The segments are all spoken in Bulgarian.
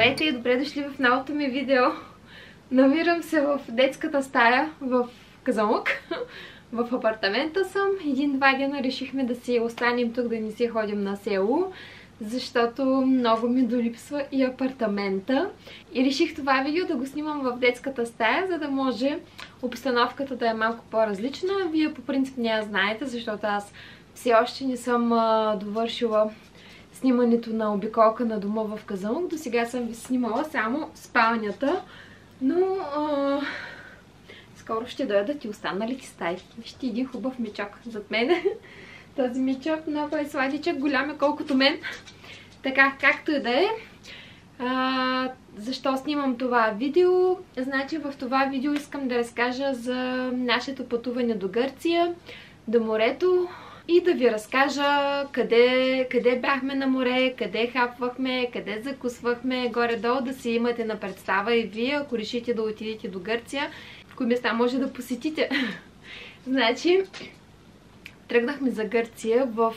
Здравейте и добре дошли в новото ми видео. Намирам се в детската стая в Казанлък. В апартамента съм. Един-два дена решихме да си останем тук, да не си ходим на село, защото много ми долипсва и апартамента. И реших това видео да го снимам в детската стая, за да може обстановката да е малко по-различна. Вие по принцип не я знаете, защото аз все още не съм довършила снимането на обиколка на дома в Казанлък. До сега съм ви снимала само спалнята, но скоро ще дойдат и останалите стаи. Вижте един хубав мечок зад мен. Този мечок много е сладичък, голям е колкото мен. Така, както и да е. Защо снимам това видео? Значи в това видео искам да разкажа за нашето пътуване до Гърция, до морето. И да ви разкажа къде бяхме на море, къде хапвахме, къде закусвахме, горе-долу да си имате на представа и вие, ако решите да отидете до Гърция, в кои места може да посетите. Значи, тръгнахме за Гърция в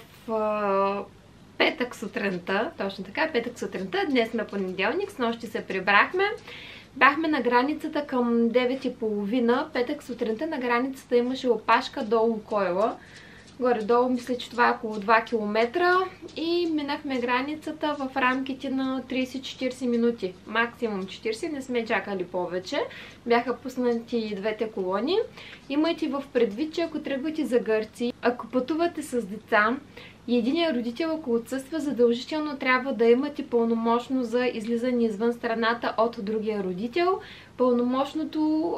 петък сутринта, точно така, петък сутринта, днес сме понеделник, снощи се прибрахме. Бяхме на границата към 9:30, петък сутринта на границата имаше опашка до Лукойла. Горе-долу мисля, че това е около 2 км и минахме границата в рамките на 30-40 минути. Максимум 40, не сме чакали повече. Бяха пуснати двете колони. Имайте в предвид, че ако тръгвате за Гърция, ако пътувате с деца и единият родител, ако отсъства, задължително трябва да имате пълномощно за излизане извън страната от другия родител. Пълномощното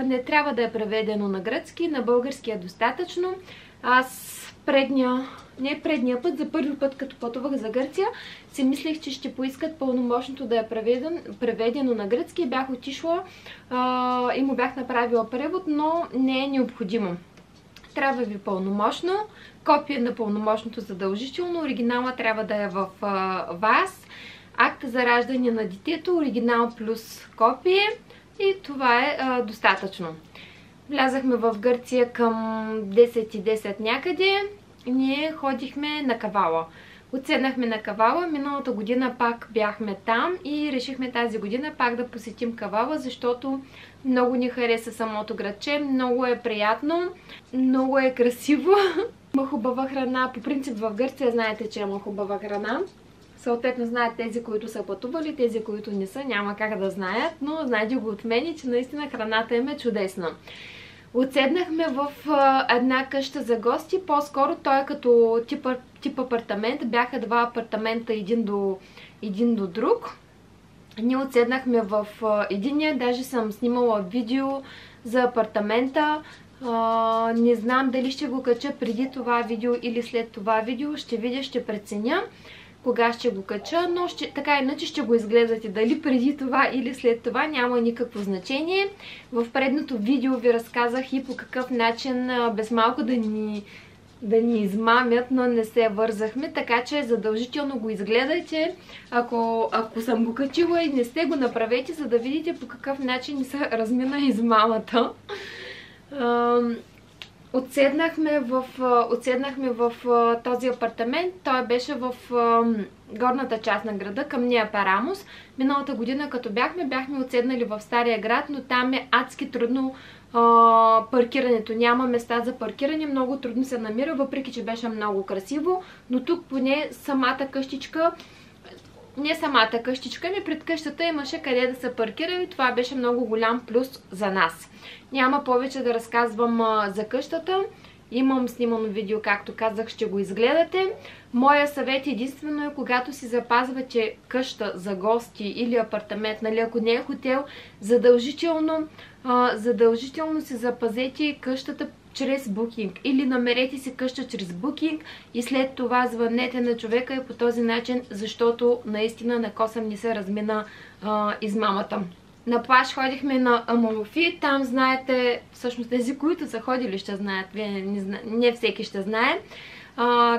не трябва да е преведено на гръцки, на български е достатъчно. Аз предния път, за първи път като пътувах за Гърция, си мислех, че ще поискат пълномощното да е преведено на гръцки. Бях отишла и му бях направила превод, но не е необходимо. Трябва ви пълномощно, копия на пълномощното задължително, оригинала трябва да е в вас, акта за раждане на детето, оригинал плюс копие и това е достатъчно. Влязахме в Гърция към 10:10 някъде. Ние ходихме на Кавала. Отседнахме на Кавала. Миналата година пак бяхме там и решихме тази година пак да посетим Кавала, защото много ни хареса самото градче. Много е приятно, много е красиво. Има хубава храна. По принцип в Гърция знаете, че има хубава храна. Съответно знаят тези, които са пътували, тези, които не са, няма как да знаят, но знаете го от мен, че наистина храната им е чудесна. Отседнахме в една къща за гости, по-скоро той е като тип апартамент, бяха два апартамента един до друг. Ние отседнахме в единия, даже съм снимала видео за апартамента. Не знам дали ще го кача преди това видео или след това видео, ще видя, ще преценя кога ще го кача, но така иначе ще го изгледате дали преди това или след това, няма никакво значение. В предното видео ви разказах и по какъв начин без малко да ни измамят, но не се вързахме, така че задължително го изгледайте. Ако съм го качила и не сте, го направете, за да видите по какъв начин се размина измамата. Отседнахме в този апартамент. Той беше в горната част на града, към Нея Парамус. Миналата година, като бяхме отседнали в Стария град, но там е адски трудно паркирането. Няма места за паркиране, много трудно се намира, въпреки че беше много красиво. Но тук поне самата къщичка, не самата къщичка, ми пред къщата имаше къде да се паркира и това беше много голям плюс за нас. Няма повече да разказвам за къщата. Имам снимано видео, както казах, ще го изгледате. Моя съвет единствено е, когато си запазвате къща за гости или апартамент, нали, ако не е хотел, задължително си запазете къщата чрез букинг. Или намерете си къща чрез букинг и след това звънете на човека и по този начин, защото наистина на косъм ни се размина измамата. На плаж ходихме на Амалфи, там знаете, всъщност тези, които са ходили ще знаят, не всеки ще знае.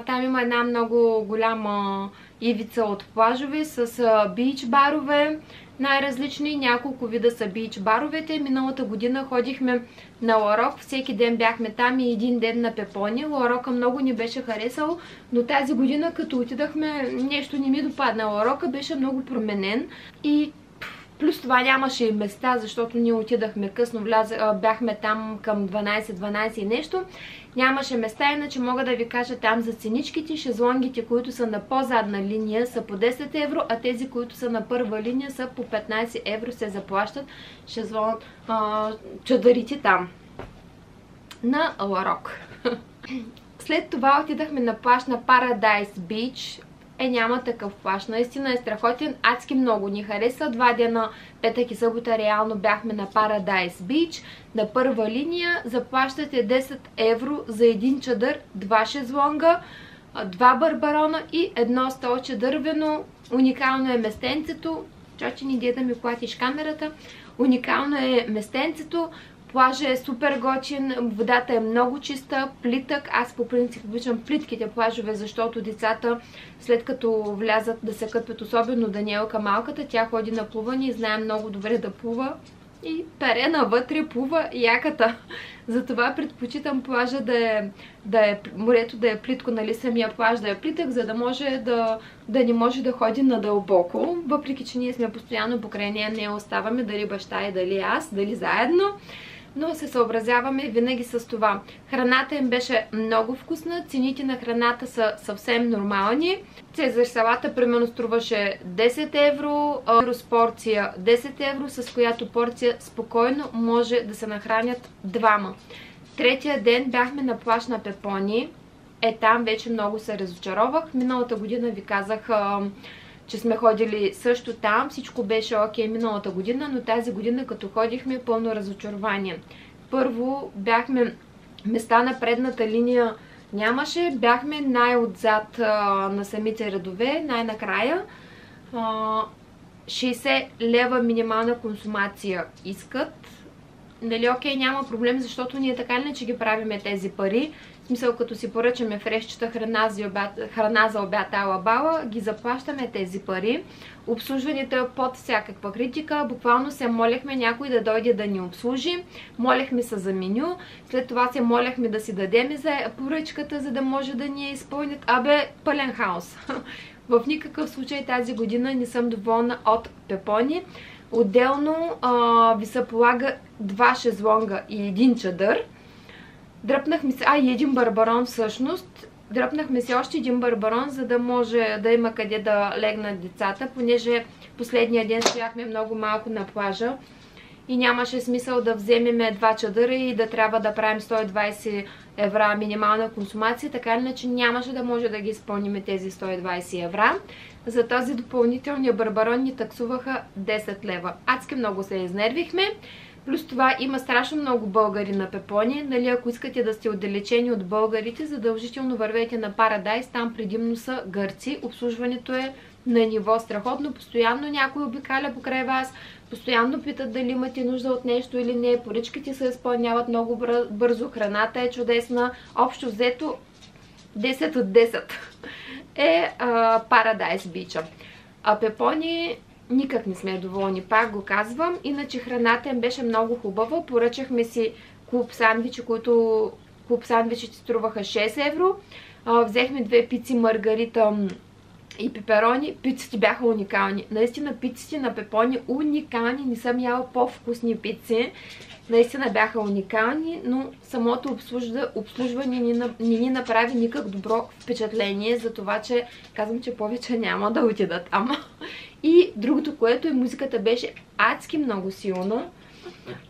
Там има една много голяма ивица от плажове с бич барове. най-различни, няколко вида са бич баровете. Миналата година ходихме на Ларок, всеки ден бяхме там и един ден на Пепони. Ларока много ни беше харесал, но тази година като отидахме, нещо не ми допадна. Ларока беше много променен и плюс това нямаше и места, защото ние отидахме късно, бяхме там към 12 и нещо. Нямаше места, иначе мога да ви кажа там за ценичките. Шезлонгите, които са на по-задна линия, са по 10 евро, а тези, които са на първа линия, са по 15 евро се заплащат чадърите там на Ларок. След това отидахме на плаж на Paradise Beach. Няма такъв плаж. Наистина е страхотен. Адски много ни хареса. 2 дена, петък и събота, реално бяхме на Paradise Beach. На първа линия заплащате 10 евро за един чадър, 2 шезлонга, 2 барбарона и едно столче дървено. Уникално е местенцето. Чаче ни иде да ми платиш камерата. Уникално е местенцето. Плажа е супер готин, водата е много чиста, плитък. Аз по принцип обичам плитките плажове, защото децата след като влязат да се къпят, особено Даниелка малката, тя ходи на плуване и знае много добре да плува и пере навътре плува яката. Затова предпочитам плажа морето да е плитко, нали, самия плаж да е плитък, за да може да не може да ходи надълбоко. Въпреки че ние сме постоянно покрай нея, не оставаме, дали баща и дали аз, дали заедно. Но се съобразяваме винаги с това. Храната им беше много вкусна, цените на храната са съвсем нормални. Цезар салата примерно струваше 10 евро, с порция 10 евро, с която порция спокойно може да се нахранят двама. Третия ден бяхме на плаж на Пепони. Там вече много се разочаровах. Миналата година ви казах, че сме ходили също там. Всичко беше окей миналата година, но тази година като ходихме, пълно разочарование. Първо бяхме места на предната линия нямаше. Бяхме най-отзад на самите редове, най-накрая. 60 лева минимална консумация искат. Нали, окей, няма проблем, защото ние така или иначе ги правиме тези пари. В смисъл, като си поръчаме фрешчета, храна за обяд ала-бала, ги заплащаме тези пари. Обслужването е под всякаква критика. Буквално се молехме някой да дойде да ни обслужи. Молехме се за меню. След това се молехме да си дадем за поръчката, за да може да ни я изпълнят. Пълен хаос. В никакъв случай тази година не съм доволна от Пепони. Отделно ви се полага 2 шезлонга и 1 чадър. Дръпнахме се, и 1 барбарон всъщност. Дръпнахме се още 1 барбарон, за да може да има къде да легнат децата, понеже последния ден стояхме много малко на плажа и нямаше смисъл да вземем 2 чадъра и да трябва да правим 120 евра минимална консумация, така иначе нямаше да може да ги изпълним тези 120 евра. За този допълнителния барбарон ни таксуваха 10 лева. Адски много се изнервихме. Плюс това има страшно много българи на Пепони. Нали, ако искате да сте отдалечени от българите, задължително вървете на Paradise. Там предимно са гърци. Обслужването е на ниво страхотно. Постоянно някой обикаля покрай вас. Постоянно питат дали имате нужда от нещо или не. Поръчките се изпълняват много бързо. Храната е чудесна. Общо взето 10 от 10 е Paradise Beach. А Пепони никак не сме доволни, пак го казвам. Иначе храната им беше много хубава. Поръчахме си клуб сандвичи, които клуб сандвичите струваха 6 евро. Взехме 2 пици маргарита и пеперони. Пиците бяха уникални. Наистина пиците на Пепони уникални. Не съм яла по-вкусни пици. Наистина бяха уникални, но самото обслужване не ни направи никак добро впечатление, за това, че казвам, че повече няма да отида там. И другото, което музиката беше адски много силна.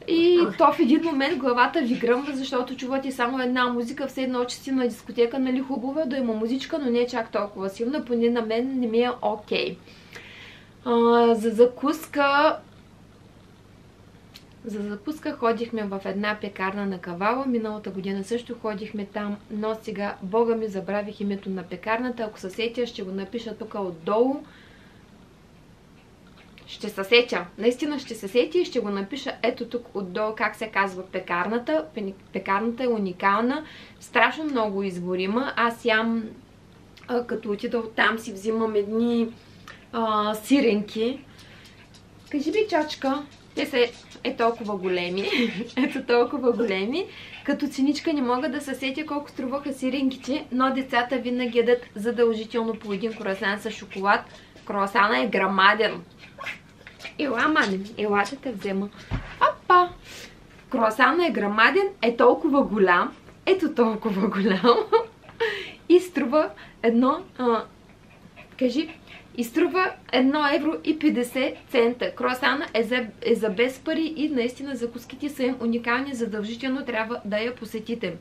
И то в един момент главата ви гръмва, защото чувате само една музика, все едно, че си на дискотека, нали, хубаво да има музичка, но не е чак толкова силна, поне на мен не ми е окей. За закуска ходихме в една пекарна на Кавала. Миналата година също ходихме там, но сега, бога ми, забравих името на пекарната. Ако се сетя, ще го напиша тук отдолу. Ще се сетя. Наистина ще се сетя и ще го напиша ето тук отдолу как се казва пекарната. Пекарната е уникална, страшно много изгорима. Аз ям, като отида оттам, си взимам едни сиренки. Кажи ми, чочка. Те са толкова големи. Ето толкова големи. Като ценичка не мога да се сетя колко струваха сиренките, но децата винаги ядат задължително по един круасан с шоколад. Круасана е грамаден. Ела, мане, ела ще те взема. Опа! Круасана е грамаден, е толкова голям. Ето толкова голям. И струва и струва 1,50 евро. Круасана е за без пари и наистина закуските са им уникални. Задължително трябва да я посетите.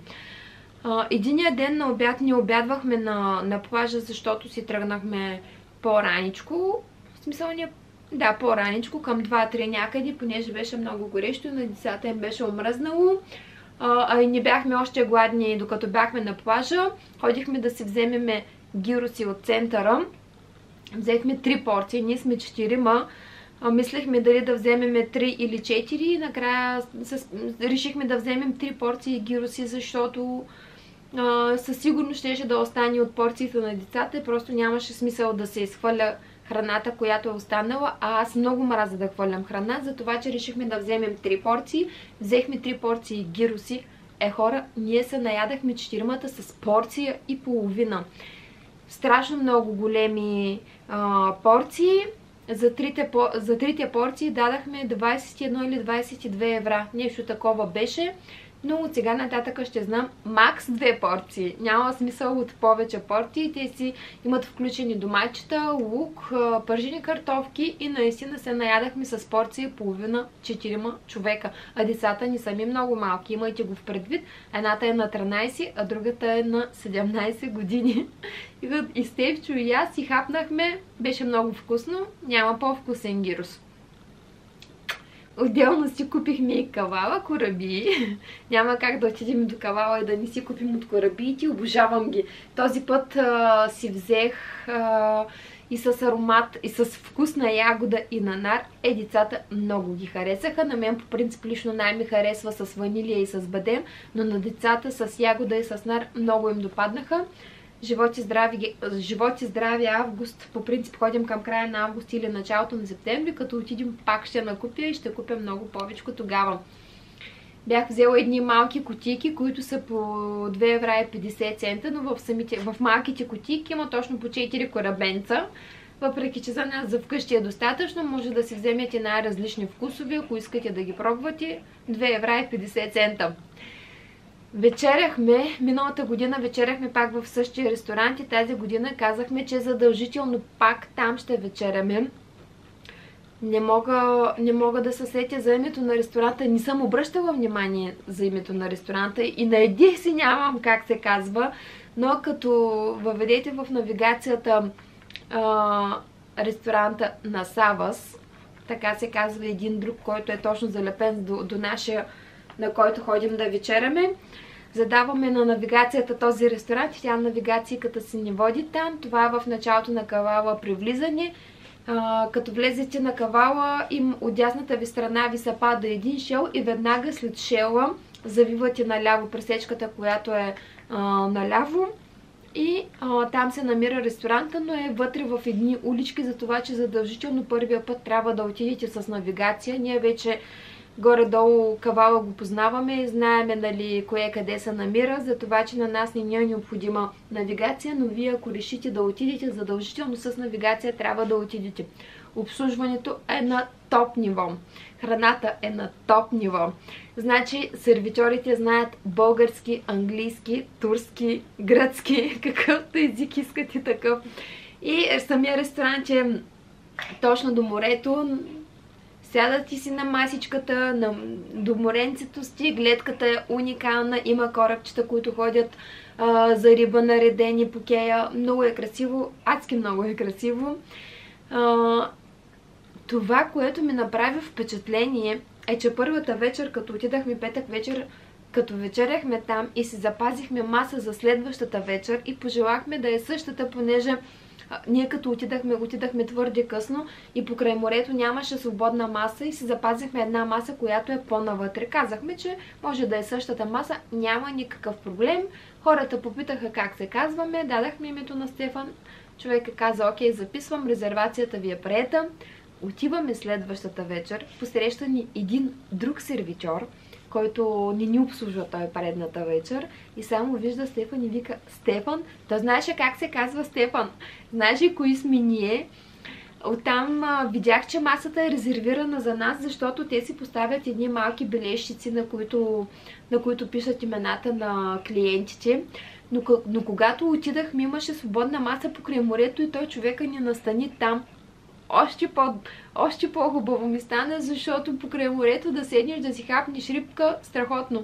Единия ден на обяд ни обядвахме на плажа, защото си тръгнахме по-раничко. В смисъл по-раничко, към 2-3 някъде, понеже беше много горещо и на децата им беше омръзнало. И не бяхме още гладни, докато бяхме на плажа. Ходихме да си вземеме гироси от центъра. Взехме 3 порции, ние сме 4, мислехме дали да вземем 3 или 4 и накрая решихме да вземем 3 порции гироси, защото със сигурност щеше да остане от порциите на децата и просто нямаше смисъл да се изхвърля храната, която е останала, а аз много мразя да хвърлям храна, затова че решихме да вземем 3 порции. Взехме 3 порции гироси. Хора, ние се наядахме 4 с порция и половина. Страшно много големи порции. За трите порции дадахме 21 или 22 евра. Нещо такова беше. Но от сега нататък ще знам макс 2 порции. Няма смисъл от повече порции. Те си имат включени доматчета, лук, пържени картофки и наистина се наядахме с порция половина 4 човека. А децата ни сами много малки. Имайте го в предвид. Едната е на 13, а другата е на 17 години. И Стевчо и аз си хапнахме. Беше много вкусно. Няма по-вкусен гирос. Отделно си купихме и кавала, кораби. Няма как да отидем до кавала и да не си купим от корабиите. Обожавам ги. Този път си взех и с аромат, и с вкус на ягода и на нар. Децата много ги харесаха. На мен по принцип лично най-ми харесва с ванилия и с бадем, но на децата с ягода и с нар много им допаднаха. Живот и здраве август. По принцип ходим към края на август или началото на септември. Като отидем пак ще накупя и ще купя много повече тогава. Бях взела едни малки кутийки, които са по 2,50 евро, но в малките кутийки има точно по 4 корабенца. Въпреки че за нас за вкъщи е достатъчно, може да си вземете най-различни вкусови, ако искате да ги пробвате. 2,50 евро. Вечеряхме, миналата година вечеряхме пак в същия ресторант и тази година казахме, че задължително пак там ще вечеряме. Не мога да се сетя за името на ресторанта. Не съм обръщала внимание за името на ресторанта и на един си нямам как се казва, но като въведете в навигацията ресторанта на Савас, така се казва един друг, който е точно залепен до нашия, на който ходим да вечеряме. Задаваме на навигацията този ресторант и тя навигацията си ни води там. Това е в началото на кавала при влизане. Като влезете на кавала, от дясната ви страна ви се пада един шел и веднага след шела завивате наляво пресечката, която е наляво. И там се намира ресторанта, но е вътре в едни улички, за това, че задължително първия път трябва да отидете с навигация. Ние вече горе-долу кавала го познаваме, знаеме нали кое къде се намира, за това, че на нас не ни е необходима навигация, но вие ако решите да отидете задължително с навигация, трябва да отидете. Обслужването е на топ ниво. Храната е на топ ниво. Значи сервитьорите знаят български, английски, турски, гръцки, какъвто език искате такъв. И самия ресторант е точно до морето. Сядат си на масичката, до моренцето си, гледката е уникална, има корабчета, които ходят за риба наредени по кея. Много е красиво, адски много е красиво. Това, което ми направи впечатление е, че първата вечер, като отидахме петък вечер, като вечеряхме там и си запазихме маса за следващата вечер и пожелахме да е същата, понеже ние като отидахме твърде късно и покрай морето нямаше свободна маса и си запазихме една маса, която е по-навътре. Казахме, че може да е същата маса, няма никакъв проблем. Хората попитаха как се казваме, дадахме името на Стефан. Човекът каза, окей, записвам, резервацията ви е приета. Отиваме следващата вечер, посреща ни един друг сервичор, който не ни обслужва той предната вечер и само вижда Стефан и вика: Стефан? Той знаеше как се казва Стефан. Знаеше кои сме ние. Оттам видях, че масата е резервирана за нас, защото те си поставят едни малки бележчици, на които пишат имената на клиентите. Но когато отидахме, имаше свободна маса покрай морето и той човека ни настани там. Още по-хубаво ми стана, защото покрай морето да седнеш да си хапнеш рибка, страхотно.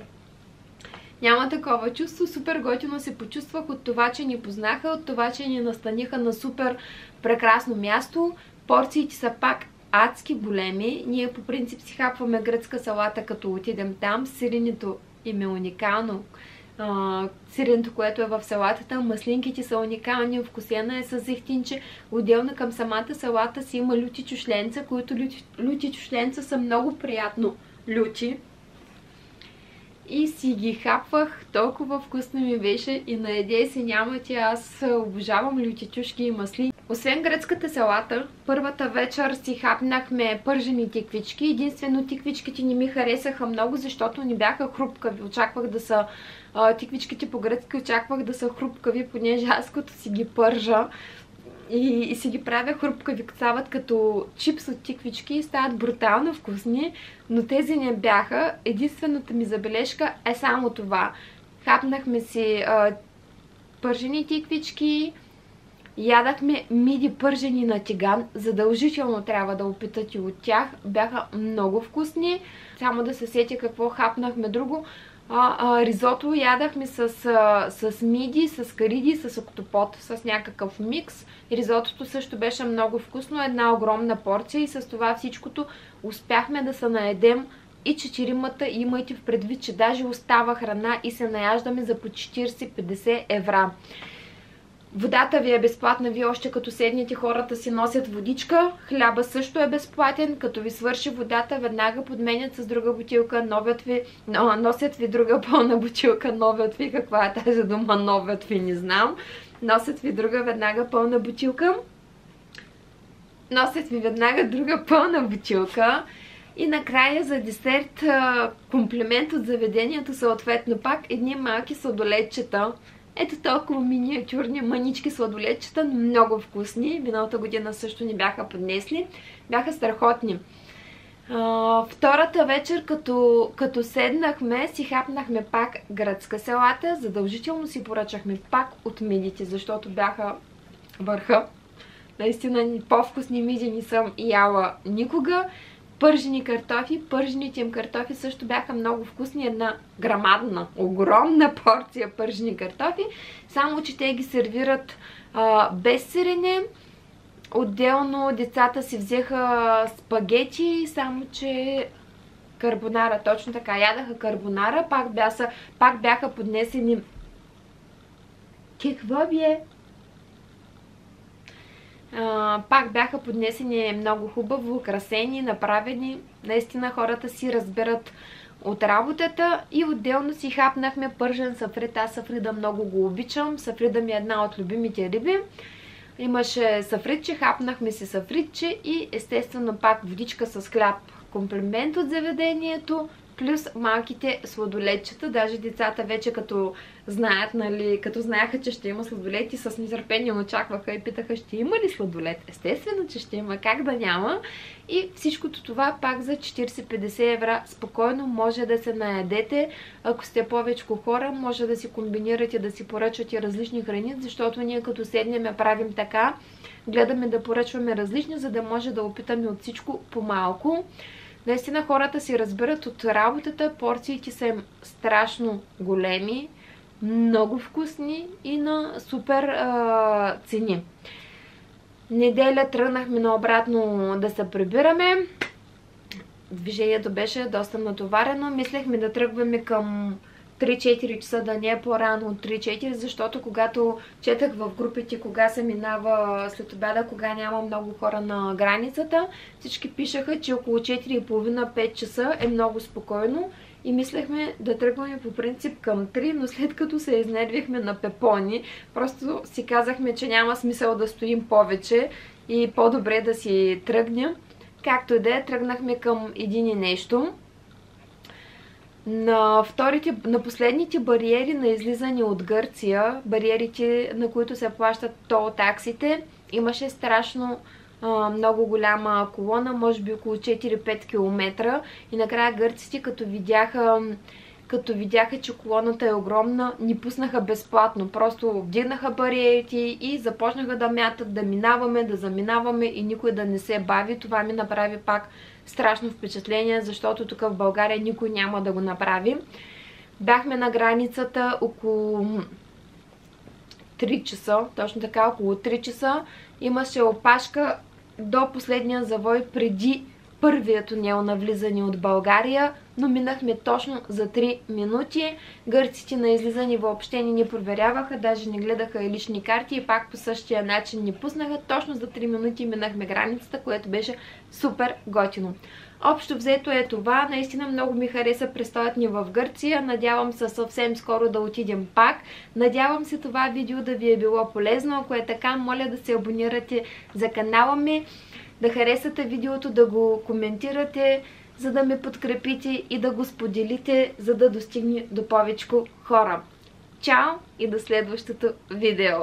Няма такова чувство. Супер готино се почувствах от това, че ни познаха, от това, че ни настаниха на супер прекрасно място. Порциите са пак адски големи. Ние по принцип си хапваме гръцка салата, като отидем там. Сиренето им е уникално. Сиренето, което е в салатата, маслинките са уникални, вкусена е с зехтинче. Отделно към самата салата си има люти чушленца, които люти чушленца са много приятно люти. И си ги хапвах, толкова вкусно ми беше и наеде си няма ти, аз обожавам лютичушки и масли. Освен гръцката салата, първата вечер си хапнахме пържени тиквички. Единствено тиквичките не ми харесаха много, защото не бяха хрупкави. Очаквах да са тиквичките по-гръцки, очаквах да са хрупкави, понеже аз като си ги пържа и си ги правя хрупкави, стават като чипс от тиквички и стават брутално вкусни, но тези не бяха. Единствената ми забележка е само това. Хапнахме си пържени тиквички, ядахме миди пържени на тиган. Задължително трябва да опитате от тях. Бяха много вкусни. Само да се сетя какво хапнахме друго. Ризото ядахме с миди, с кариди, с октопод, с някакъв микс. Ризотото също беше много вкусно, една огромна порция и с това всичкото успяхме да се наедем и четиримата. Имайте в предвид, че даже остава храна и се наяждаме за по 40-50 евра. Водата ви е безплатна, вие още като седнете хората си носят водичка. Хляба също е безплатен, като ви свърши водата, веднага подменят с друга бутилка, носят ви друга пълна бутилка, новят ви, каква е тази дума, новят ви, не знам. Носят ви друга веднага пълна бутилка. Носят ви веднага друга пълна бутилка. И накрая за десерт комплимент от заведението, съответно пак едни малки сладоледчета. Ето толкова миниатюрни, мънички сладоледчета, но много вкусни. Миналата година също ни бяха поднесли. Бяха страхотни. Втората вечер, като седнахме, си хапнахме пак гръцка салата. Задължително си поръчахме пак от мидите, защото бяха върха. Наистина по-вкусни миди не съм яла никога. Пържени картофи. Пържените им картофи също бяха много вкусни. Една грамадна, огромна порция пържени картофи. Само, че те ги сервират без сирене. Отделно децата си взеха спагети, само че карбонара, точно така, ядаха карбонара. Пак бяха поднесени... Какво бе? Пак бяха поднесени много хубаво, украсени, направени. Наистина хората си разберат от работата. И отделно си хапнахме пържен сафрид. Аз сафрида много го обичам. Сафрида ми е една от любимите риби. Имаше сафридче, хапнахме си сафридче и естествено пак водичка с хляб. Комплимент от заведението, плюс малките сладоледчета. Даже децата вече като знаят, нали, като знаеха, че ще има сладолед и с нетърпение очакваха и питаха: ще има ли сладолед? Естествено, че ще има, как да няма. И всичкото това пак за 40-50 евра спокойно може да се наядете. Ако сте повече хора, може да си комбинирате, да си поръчвате различни храни, защото ние като седнем правим така, гледаме да поръчваме различни, за да може да опитаме от всичко по-малко. Наистина хората си разбират от работата, порциите са им страшно големи, много вкусни и на супер цени. Неделя тръгнахме наобратно да се прибираме. Движението беше доста натоварено. Мислехме да тръгваме към 3-4 часа, да не е по-рано от 3-4, защото когато четах в групите кога се минава след обяда, кога няма много хора на границата, всички пишаха, че около 4:30-5 часа е много спокойно и мислехме да тръгваме по принцип към 3, но след като се изнервихме на пепони, просто си казахме, че няма смисъл да стоим повече и по-добре да си тръгнем. Както и да е, тръгнахме към един и нещо. На последните бариери на излизане от Гърция, бариерите, на които се плащат тол таксите, имаше страшно много голяма колона, може би около 4-5 км. И накрая гърците, като видяха, че колоната е огромна, ни пуснаха безплатно. Просто вдигнаха бариерите и започнаха да мятат, да минаваме, да заминаваме и никой да не се бави. Това ми направи пак страшно впечатление, защото тук в България никой няма да го направи. Бяхме на границата около 3 часа, точно така, около 3 часа. Имаше опашка до последния завой преди първият тунел на влизане от България, но минахме точно за 3 минути. Гърците на излизане въобще не проверяваха, даже не гледаха и лични карти и пак по същия начин ни пуснаха. Точно за 3 минути минахме границата, което беше супер готино. Общо взето е това. Наистина много ми хареса престоят ни в Гърция. Надявам се съвсем скоро да отидем пак. Надявам се това видео да ви е било полезно. Ако е така, моля да се абонирате за канала ми, да харесате видеото, да го коментирате, за да ме подкрепите и да го споделите, за да достигне до повече хора. Чао и до следващото видео!